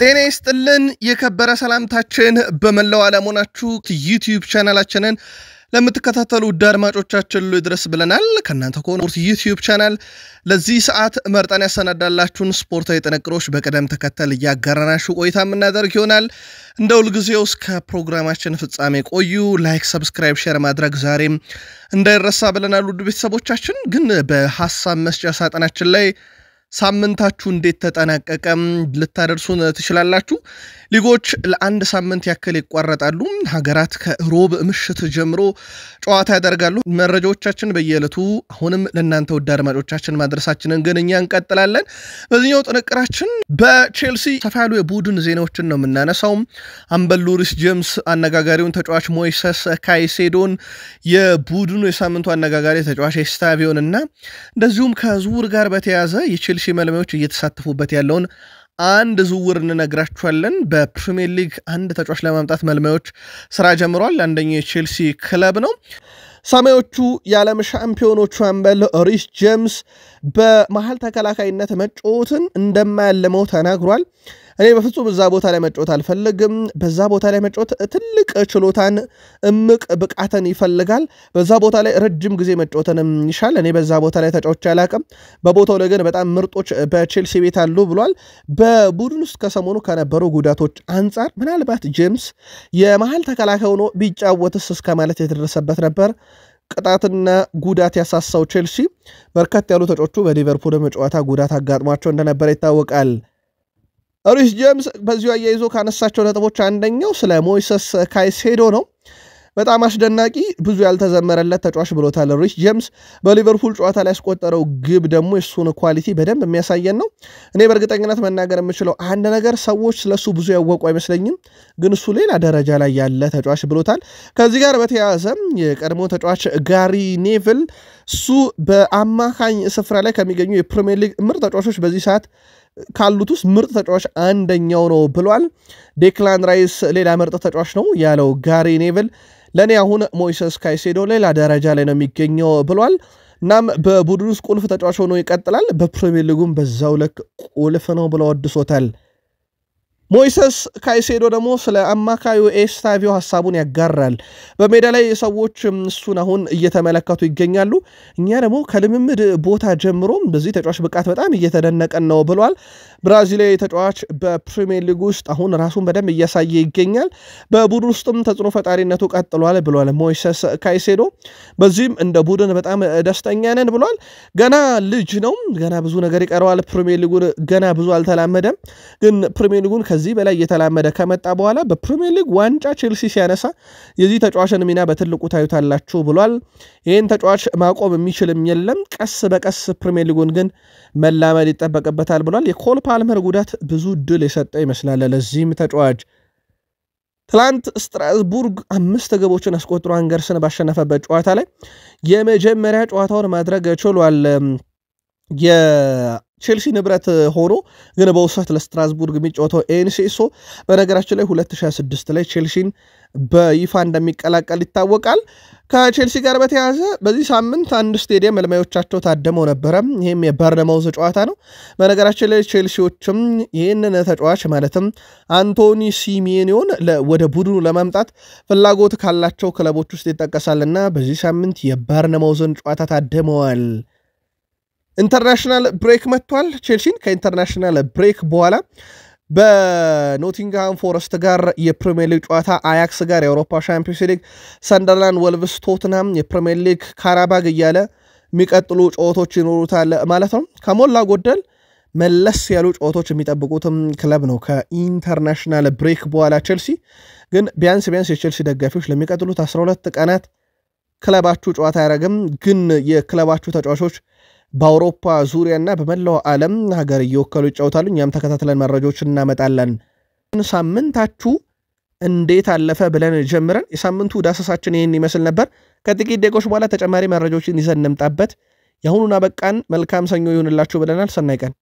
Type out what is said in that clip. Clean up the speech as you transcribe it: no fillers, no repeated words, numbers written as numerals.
ጤና ይስጥልን የከበረ ሰላምታችን በመላው ዓለም ሆናችሁ ዩቲዩብ ቻናላችንን ለምትከታተሉ ውድ አድማጮቻችን ድረስ ብለናል። ከናንተ ኮን ዩቲዩብ ቻናል ለዚህ ሰዓት መርጠን ያሰናዳላችሁን ስፖርታዊ ጥንቅሮች በቀደም ተከተል ያጋራናችሁ ቆይታ የምናደርግ ይሆናል። እንደ ሁልጊዜው እስከ ፕሮግራማችን ፍጻሜ ቆዩ። ላይክ፣ ሰብስክራይብ፣ ሼር ማድረግ ዛሬም እንዳይረሳ ብለናል። ውድ ቤተሰቦቻችን ግን በሐሳብ መስጫ ሳጥናችን ላይ ሳምንታችሁ እንዴት ተጠናቀቀም ልታደርሱን ትችላላችሁ። ሊጎች ለአንድ ሳምንት ያክል ይቋረጣሉ። ሀገራት ከሮብ ምሽት ጀምሮ ጨዋታ ያደርጋሉ። መረጃዎቻችን በየዕለቱ አሁንም ለእናንተ ውድ አድማጮቻችን ማድረሳችንን ግን እኛ እንቀጥላለን። በዚህኛው ጥንቅራችን በቼልሲ ሰፋ ያሉ የቡድን ዜናዎችን ነው የምናነሳው። አምበሉ ሪስ ጄምስ አነጋጋሪውን ተጫዋች ሞይሰስ ካይሴዶን፣ የቡድኑ የሳምንቱ አነጋጋሪ ተጫዋች ኤስታቪዮን እና እንደዚሁም ከዝውውር ጋር በተያያዘ የቼልሲ መልማዮች እየተሳተፉበት ያለውን አንድ ዝውውር እንነግራችኋለን። በፕሪሚየር ሊግ አንድ ተጫዋች ለማምጣት መልማዮች ስራ ጀምሯል። አንደኛው የቼልሲ ክለብ ነው። ሰማዮቹ የዓለም ሻምፒዮኖቹ አምበል ሪስ ጄምስ በመሃል ተከላካይነት መጫወትን እንደማያለመው ተናግሯል። እኔ በፍጹም በዛ ቦታ ላይ መጫወት አልፈልግም። በዛ ቦታ ላይ መጫወት ትልቅ ችሎታን እምቅ ብቃትን ይፈልጋል። በዛ ቦታ ላይ ረጅም ጊዜ መጫወትንም ይሻል። እኔ በዛ ቦታ ላይ ተጫውቼ አላቅም። በቦታው ላይ ግን በጣም ምርጦች በቼልሲ ቤት አሉ ብሏል። በቡድን ውስጥ ከሰሞኑ ከነበሩ ጉዳቶች አንጻር ምናልባት ጄምስ የመሃል ተከላካይ ሆኖ ቢጫወትስ እስከ ማለት የተደረሰበት ነበር። ቅጣትና ጉዳት ያሳሳው ቼልሲ በርከት ያሉ ተጫዋቾቹ በሊቨርፑል ጨዋታ ጉዳት አጋጥሟቸው እንደነበረ ይታወቃል። ሪስ ጄምስ በዚሁ አያይዞ ካነሳቸው ነጥቦች አንደኛው ስለ ሞይሰስ ካይሴዶ ነው። በጣም አስደናቂ ብዙ ያልተዘመረለት ተጫዋች ብሎታል ሪስ ጄምስ። በሊቨርፑል ጨዋታ ላይ ያስቆጠረው ግብ ደግሞ የሱን ኳሊቲ በደንብ የሚያሳየን ነው። እኔ በእርግጠኝነት መናገር የምችለው አንድ ነገር ሰዎች ስለሱ ብዙ ያወቁ አይመስለኝም፣ ግን እሱ ሌላ ደረጃ ላይ ያለ ተጫዋች ብሎታል። ከዚህ ጋር በተያያዘ የቀድሞ ተጫዋች ጋሪ ኔቭል እሱ በአማካኝ ስፍራ ላይ ከሚገኙ የፕሪሚየር ሊግ ምርጥ ተጫዋቾች በዚህ ሰዓት ካሉት ውስጥ ምርጥ ተጫዋች አንደኛው ነው ብሏል። ዴክላን ራይስ ሌላ ምርጥ ተጫዋች ነው ያለው ጋሪ ኔቭል ለኔ አሁን ሞይሰስ ካይሴዶ ሌላ ደረጃ ላይ ነው የሚገኘው ብሏል። እናም በቡድን ውስጥ ቁልፍ ተጫዋች ሆኖ ይቀጥላል። በፕሪሚየር ሊጉም በዛው ልክ ቁልፍ ነው ብለው ወድሶታል። ሞይሰስ ካይሴዶ ደግሞ ስለ አማካዩ ኤስታቪዮ ሐሳቡን ያጋራል። በሜዳ ላይ ሰዎች እሱን አሁን እየተመለከቱ ይገኛሉ። እኛ ደግሞ ከልምምድ ቦታ ጀምሮ በዚህ ተጫዋች ብቃት በጣም እየተደነቀን ነው ብሏል። ብራዚላዊ ተጫዋች በፕሪሚየር ሊግ ውስጥ አሁን ራሱን በደንብ እያሳየ ይገኛል። በቡድን ውስጥም ተጽዕኖ ፈጣሪነቱ ቀጥሏል ብሏል ሞይሰስ ካይሴዶ። በዚህም እንደ ቡድን በጣም ደስተኛ ነን ብሏል። ገና ልጅ ነው፣ ገና ብዙ ነገር ይቀረዋል። ፕሪሚየር ሊጉን ገና ብዙ አልተላመደም፣ ግን ፕሪሚየር ሊጉን ከዚህ በላይ እየተላመደ ከመጣ በኋላ በፕሪሚየር ሊግ ዋንጫ ቼልሲ ሲያነሳ የዚህ ተጫዋችን ሚና በትልቁ ታዩታላችሁ ብሏል። ይህን ተጫዋች ማቆም የሚችልም የለም፣ ቀስ በቀስ ፕሪሚየር ሊጉን ግን መላመድ ይጠበቅበታል ብሏል። የኮል ፓልመር ጉዳት ብዙ ድል የሰጠ ይመስላል ለዚህም ተጫዋች። ትላንት ስትራስቡርግ 5 ግቦችን አስቆጥሮ አንገርስን ባሸነፈበት ጨዋታ ላይ የመጀመሪያ ጨዋታውን ማድረግ ችሏል። የቼልሲ ንብረት ሆኖ ግን በውሰት ለስትራስቡርግ የሚጫወተው ኤንሴሶ በነገራችን ላይ 2026 ላይ ቼልሲን በይፋ እንደሚቀላቀል ይታወቃል። ከቼልሲ ጋር በተያያዘ በዚህ ሳምንት አንድ ስቴዲየም መልማዮቻቸው ታደመው ነበረ። ይህም የበርነማውዝ ጨዋታ ነው። በነገራችን ላይ ቼልሲዎችም ይህንን ተጫዋች ማለትም አንቶኒ ሲሜኒዮን ወደ ቡድኑ ለማምጣት ፍላጎት ካላቸው ክለቦች ውስጥ ይጠቀሳልና በዚህ ሳምንት የበርነማውዝን ጨዋታ ታደመዋል። ኢንተርናሽናል ብሬክ መጥቷል። ቼልሲን ከኢንተርናሽናል ብሬክ በኋላ በኖቲንግሃም ፎረስት ጋር የፕሪሚየር ሊግ ጨዋታ፣ አያክስ ጋር የአውሮፓ ሻምፒዮንስ ሊግ፣ ሰንደርላንድ፣ ወልቭስ፣ ቶትናም የፕሪሚየር ሊግ ካራባግ እያለ የሚቀጥሉ ጨዋታዎች ይኖሩታል ማለት ነው። ከሞላ ጎደል መለስ ያሉ ጨዋታዎች የሚጠብቁትም ክለብ ነው ከኢንተርናሽናል ብሬክ በኋላ። ቼልሲ ግን ቢያንስ የቼልሲ ደጋፊዎች ለሚቀጥሉት 12 ቀናት ክለባችሁ ጨዋታ አያረግም፣ ግን የክለባችሁ ተጫዋቾች በአውሮፓ ዙሪያና በመላው ዓለም ሀገር እየወከሉ ይጫወታሉ። እኛም ተከታትለን መረጃዎችን እናመጣለን። ሳምንታችሁ እንዴት አለፈ ብለን ጀምረን የሳምንቱ ዳሰሳችን ይህን ይመስል ነበር። ከጥቂት ደቂቆች በኋላ ተጨማሪ መረጃዎችን ይዘን እንምጣበት። የአሁኑን አበቃን። መልካም ሰኞ ይሁንላችሁ ብለናል። ሰናይ ቀን